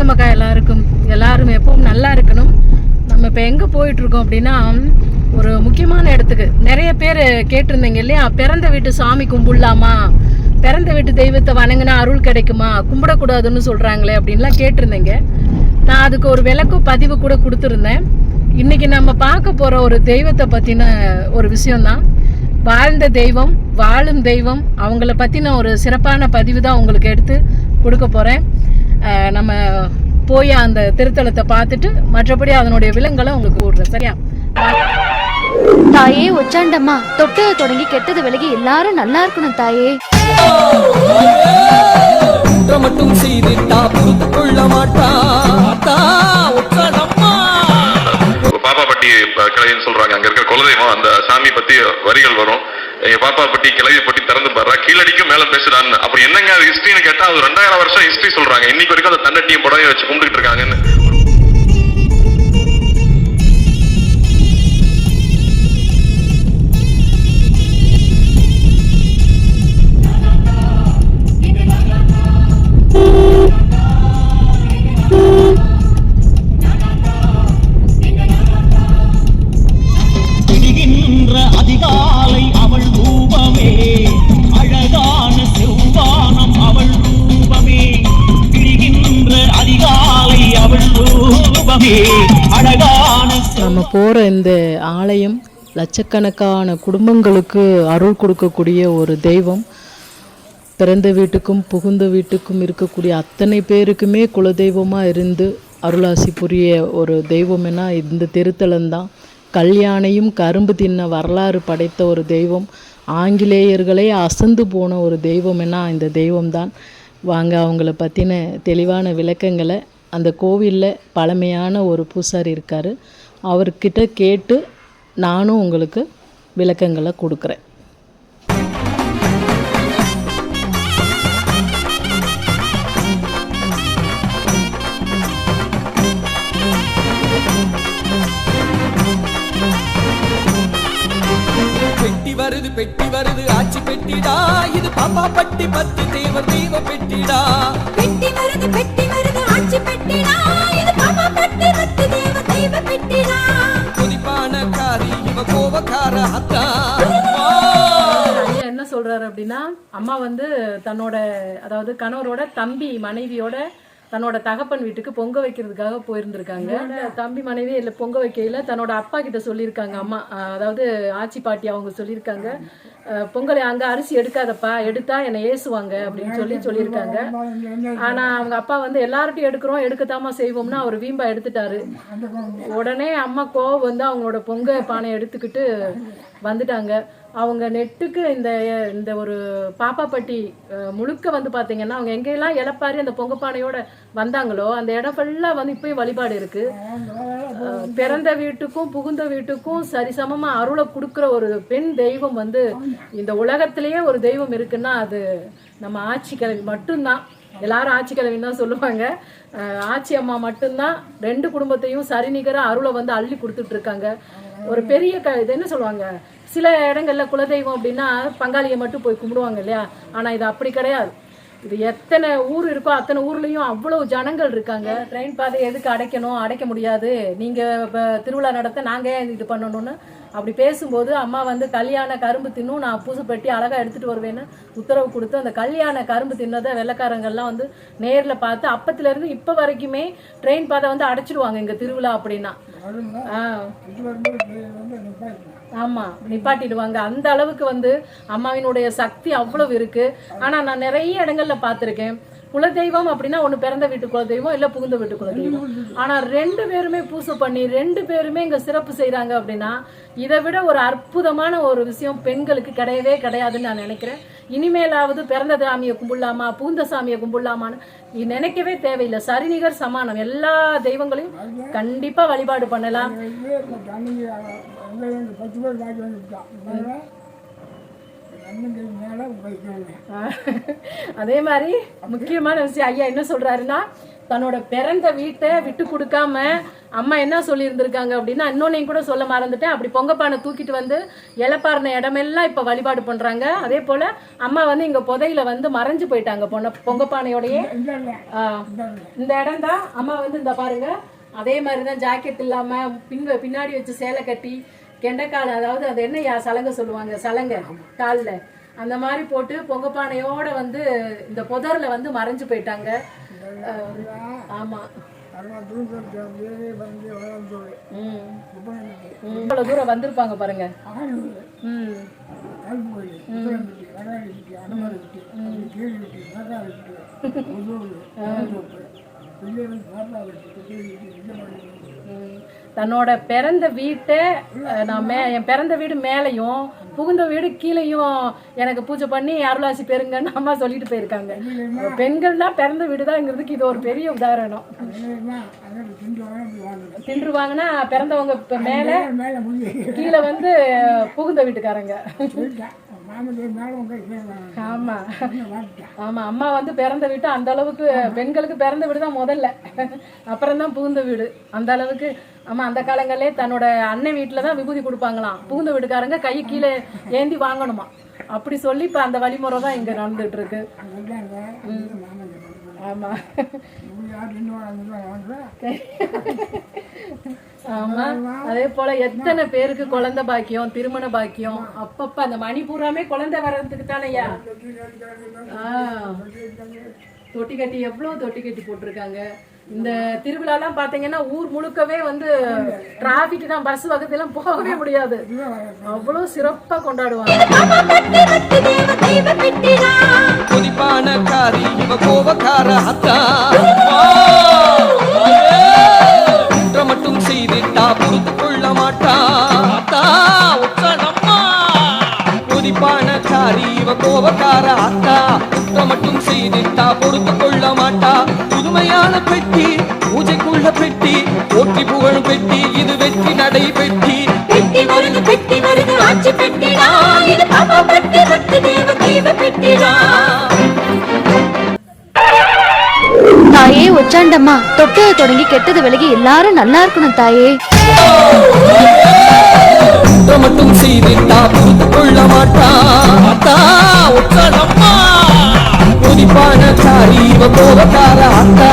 வணக்கம் அக்கா. எல்லாரும் எப்பவும் நல்லா இருக்கணும். நம்ம இப்போ எங்கே போயிட்டுருக்கோம் அப்படின்னா, ஒரு முக்கியமான இடத்துக்கு. நிறைய பேர் கேட்டிருந்தீங்க இல்லையா, பிறந்த வீட்டு சாமி கும்பிடலாமா, பிறந்த வீட்டு தெய்வத்தை வணங்கினா அருள் கிடைக்குமா, கும்பிடக்கூடாதுன்னு சொல்கிறாங்களே அப்படின்லாம் கேட்டிருந்தீங்க. நான் அதுக்கு ஒரு விளக்கு பதிவு கூட கொடுத்துருந்தேன். இன்றைக்கி நம்ம பார்க்க போகிற ஒரு தெய்வத்தை பற்றின ஒரு விஷயந்தான். வாழ்ந்த தெய்வம், வாழும் தெய்வம், அவங்கள பற்றின ஒரு சிறப்பான பதிவு தான் உங்களுக்கு எடுத்து கொடுக்க போகிறேன். நம்ம போய் அந்த திருத்தலத்தை பார்த்துட்டு மற்றபடி அதனுடைய விலங்குகளை உங்களுக்கு கூடுறேன். சரியா? தாயே உச்சாண்டம்மா, தொட்டது தொடங்கி கெட்டது விலகி எல்லாரும் நல்லா இருக்கணும் தாயே. மட்டும் செய்துட்டா புரிந்து கொள்ள மாட்டா. பாப்பாப்பட்டி கிளைன்னு சொல்றாங்க, அங்க இருக்கிற குலதெய்வம். அந்த சாமி பத்தி வரிகள் வரும். பாப்பாப்பட்டி கிளவி பட்டி திறந்து பாடுறா, கீழடிக்கும் மேல பேசுறான்னு. அப்புறம் என்னங்க அது ஹிஸ்டரின்னு கேட்டா, அது 2000 வருஷம் ஹிஸ்டரி சொல்றாங்க. இன்னைக்கு வரைக்கும் அந்த தண்டட்டியும் புடவையும் வச்சு கும்பிட்டு இருக்காங்கன்னு. அதிகாலை அவள் ரூபமே, அழகான செவ்வானம் அவள் ரூபமே. பிடிகின்ற அதிகாலை அவள் ரூபமே, அழகான. நம்ம போகிற இந்த ஆலயம் லட்சக்கணக்கான குடும்பங்களுக்கு அருள் கொடுக்கக்கூடிய ஒரு தெய்வம். பிறந்த வீட்டுக்கும் புகுந்த வீட்டுக்கும் இருக்கக்கூடிய அத்தனை பேருக்குமே குலதெய்வமாக இருந்து அருளாசி புரிய ஒரு தெய்வம்னா இந்த திருத்தலம்தான். கல்யாணையும் கரும்பு தின்ன வரலாறு படைத்த ஒரு தெய்வம். ஆங்கிலேயர்களே அசந்து போன ஒரு தெய்வம்னா இந்த தெய்வம்தான். வாங்க அவங்கள பற்றின தெளிவான விளக்கங்களை, அந்த கோவிலில் பழமையான ஒரு பூசாரி இருக்கார், அவர்கிட்ட கேட்டு நானும் உங்களுக்கு விளக்கங்களை கொடுக்குறேன். பெட்டி வருது ஆட்சி பெட்டிடா, இது பாப்பாப்பட்டி பத்து தெய்வ பெட்டிடா. பெட்டி வருது ஆட்சி பெட்டிடா, இது பாப்பாப்பட்டி பத்து தெய்வ பெட்டிடா. கொதிப்பான காரி இவ கோபக்கார அத்தா. என்ன சொல்றாரு அப்படின்னா, அம்மா தன்னோட, அதாவது கணவரோட தம்பி மனைவியோட தன்னோட தகப்பன் வீட்டுக்கு பொங்க வைக்கிறதுக்காக போயிருந்திருக்காங்க. தம்பி மனைவி இல்லை பொங்க வைக்கையில் தன்னோட அப்பா கிட்ட சொல்லியிருக்காங்க அம்மா, அதாவது ஆச்சி பாட்டி அவங்க சொல்லியிருக்காங்க, பொங்கலை அங்கே அரிசி எடுக்காதப்பா, எடுத்தா என்னை ஏசுவாங்க அப்படின்னு சொல்லியிருக்காங்க. ஆனால் அவங்க அப்பா எல்லார்ட்டையும் எடுக்கத்தாமா செய்வோம்னா அவர் வீம்பா எடுத்துட்டாரு. உடனே அம்மா கோவம் அவங்களோட பொங்க பானை எடுத்துக்கிட்டு வந்துட்டாங்க. அவங்க நெட்டுக்கு இந்த ஒரு பாப்பாப்பட்டி முழுக்க பார்த்தீங்கன்னா, அவங்க எங்கெல்லாம் இழப்பாரி அந்த பொங்கப்பானையோட வந்தாங்களோ அந்த இடம் ஃபுல்லாக இப்பயும் வழிபாடு இருக்கு. பிறந்த வீட்டுக்கும் புகுந்த வீட்டுக்கும் சரிசமமா அருளை கொடுக்குற ஒரு பெண் தெய்வம் இந்த உலகத்திலேயே ஒரு தெய்வம் இருக்குன்னா அது நம்ம ஆட்சி கிழவி மட்டும்தான். எல்லாரும் ஆட்சி கிழவின்னு தான் சொல்லுவாங்க. ஆட்சி அம்மா மட்டும்தான் 2 குடும்பத்தையும் சரிநிகர அருளை அள்ளி கொடுத்துட்டு இருக்காங்க. ஒரு பெரிய இது என்ன சொல்லுவாங்க, சில இடங்கள்ல குலதெய்வம் அப்படின்னா பங்காளியை மட்டும் போய் கும்பிடுவாங்க இல்லையா, ஆனா இது அப்படி கிடையாது. இது எத்தனை ஊர் இருக்கோ அத்தனை ஊர்லயும் அவ்வளவு ஜனங்கள் இருக்காங்க. ட்ரெயின் பாதை எதுக்கு அடைக்க முடியாது, நீங்க திருவிழா நடத்த நாங்க இது பண்ணணும்னு அப்படி பேசும்போது அம்மா கல்யாண கரும்பு தின்னும், நான் பூசு பெட்டி அழகா எடுத்துட்டு வருவேன்னு உத்தரவு கொடுத்து அந்த கல்யாண கரும்பு தின்னதை வெள்ளக்காரங்கள்லாம் நேர்ல பார்த்து அப்பத்துல இருந்து இப்ப வரைக்குமே ட்ரெயின் பாதை அடைச்சிடுவாங்க இங்க திருவிழா அப்படின்னா. ஆமா, நிப்பாட்டிடுவாங்க. அந்த அளவுக்கு அம்மாவினுடைய சக்தி அவ்வளவு இருக்கு. ஆனா நான் நிறைய இடங்கள்ல பார்த்திருக்கேன், குலதெய்வம் அப்படின்னா ஒண்ணு பிறந்த வீட்டு குலதெய்வம் இல்ல புகுந்த வீட்டு குலதெய்வம். ஆனா 2 பேருமே பூசை பண்ணி 2 பேருமே இங்க சிறப்பு செய்யறாங்க அப்படின்னா இதை விட ஒரு அற்புதமான ஒரு விஷயம் பெண்களுக்கு கிடையவே கிடையாதுன்னு நான் நினைக்கிறேன். இனிமேலாவது பிறந்த சாமியை கும்பிடலாமா புகுந்த சாமியை கும்பிடலாமான்னு நினைக்கவே தேவையில்லை. சரிநிகர் சமானம், எல்லா தெய்வங்களையும் கண்டிப்பா வழிபாடு பண்ணலாம். அதே மாதிரி முக்கியமான விஷயம் ஐயா என்ன சொல்றாருன்னா, தன்னோட பிறந்த வீட்டை விட்டு கொடுக்காம அம்மா என்ன சொல்லி இருந்திருக்காங்க அப்படின்னா, இன்னொன்னையும் கூட சொல்ல மறந்துட்டேன். அப்படி பொங்கப்பானை தூக்கிட்டு வந்து இலப்பாருன இடமெல்லாம் இப்ப வழிபாடு பண்றாங்க. அதே போல அம்மா வந்து இங்க புதையில வந்து மறைஞ்சு போயிட்டாங்க பொங்கப்பானையோடயே. இந்த இடம் தான் அம்மா வந்து இந்த பாருங்க, அதே மாதிரிதான் ஜாக்கெட் இல்லாம பின்னாடி வச்சு சேலை கட்டி கெண்டைக்கால், அதாவது அது என்ன சலங்கை சொல்லுவாங்க, சலங்கை காலில் அந்த மாதிரி போட்டு பொங்கப்பானையோட வந்து இந்த புதர்ல வந்து மறைஞ்சு போயிட்டாங்க. ஆமா, இவ்வளவு தூரம் வந்திருப்பாங்க பாருங்க. தன்னோட பிறந்த வீட்டை நான் என் பிறந்த வீடு மேலையும் புகுந்த வீடு கீழையும் எனக்கு பூஜை பண்ணி அருளாசி பெறுங்கன்னு அம்மா சொல்லிட்டு போயிருக்காங்க. பெண்கள்லாம் பிறந்த வீடுதாங்கிறதுக்கு இது ஒரு பெரிய உதாரணம். தின்றுவாங்கன்னா பிறந்தவங்க மேல, கீழே வந்து புகுந்த வீட்டுக்காரங்க. ஆமா ஆமா, அம்மா வந்து பிறந்த வீட்டு அந்த அளவுக்கு, பெண்களுக்கு பிறந்த வீடு தான் முதல்ல, அப்புறம் தான் புகுந்த வீடு. அந்த அளவுக்கு ஆமா, அந்த காலங்களே தன்னோட அண்ணன் வீட்டுலதான் விபூதி கொடுப்பாங்களாம், புகுந்த வீட்டுக்காரங்க கை கீழே ஏந்தி வாங்கணுமா. அப்படி சொல்லி இப்ப அந்த வழிமுறை தான் இங்க நடந்துட்டு இருக்கு. ஆமா ஆமா, அதே போல எத்தனை பேருக்கு குழந்தை பாக்கியம், திருமண பாக்கியம். அப்பப்ப அந்த மணிப்பூராமே குழந்தை வர்றதுக்கு தானையா தொட்டி கட்டி, எவ்வளவு தொட்டி கட்டி போட்டிருக்காங்க. இந்த திருவிழாலாம் பாத்தீங்கன்னா ஊர் முழுக்கவே வந்து டிராபிக் தான், பஸ் வகத்தையெல்லாம் போகவே முடியாது, அவ்வளவு சிறப்பா கொண்டாடுவாங்க. மட்டும் செய்திட்டா பொறுத்து கொள்ள மாட்டா, கொதிப்பானக்காரி இவ கோபக்கார அத்தா, குற்றம் மட்டும் செய்திட்டா பொறுத்து கொள்ள மாட்டா. புதுமையான பெட்டி, பூஜைக்குள்ள பெட்டி, போற்றி புகழும் பெட்டி, இது வெற்றி நடை பெட்டி. பெட்டி வருது ஆட்சி பெட்டிடா, இது பாப்பா பட்டி பட்டு தேவ தெய்வ பெட்டிடா. தாயே ஒச்சாண்டம்மா, தொட்டது தொடங்கி கெட்டது விலகி எல்லாரும் நல்லா இருக்கணும் தாயே. மட்டும் செய்திட்டா பொறுத்து கொள்ள மாட்டா, கொதிப்பான காரி கோபக்கார அத்தா.